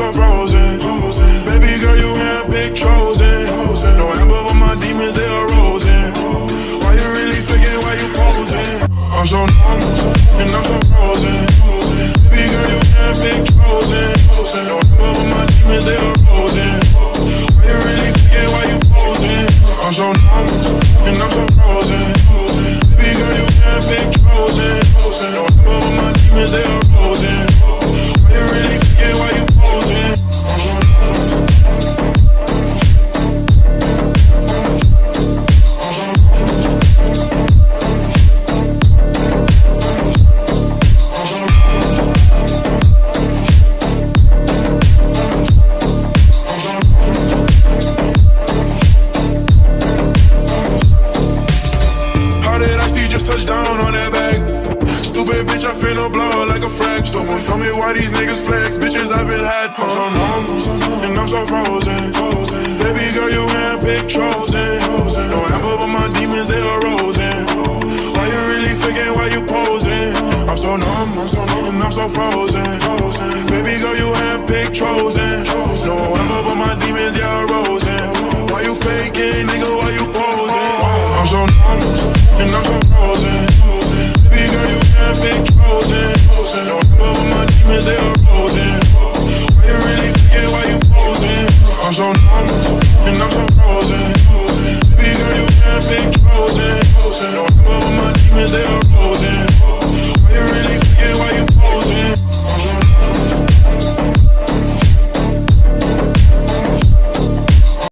so frozen. Baby girl, you handpicked, chosen. No amber, but my demons, they are rosing. Why you really faking, why you posing? I'm so numb, and I'm so frozen. Baby girl, you handpicked, chosen. No amber, but my demons, they are rosing. Why you really faking, why you posing? I'm so numb, and I'm so frozen. Baby girl, you handpicked, chosen. No amber, but my demons, they are rosing. Why you really faking, why you posing? I'm so numb. Touchdown on that bag. Stupid bitch, I finna blow like a frag. Someone tell me why these niggas flex. Bitches, I've been had. I'm so numb, and I'm so frozen. Baby girl, you handpicked, chosen. No amber, but my demons, they are rosing. Why you really faking, why you posing? I'm so numb, and I'm so frozen. Baby girl, you handpicked, chosen. No amber, but my demons, they are rosing. Why you faking, nigga, why you posing? I'm so numb, and I'm so frozen. Baby girl, you handpicked, chosen. No amber, but my demons, they are rosing. Why you really faking, why you posing? I'm so numb.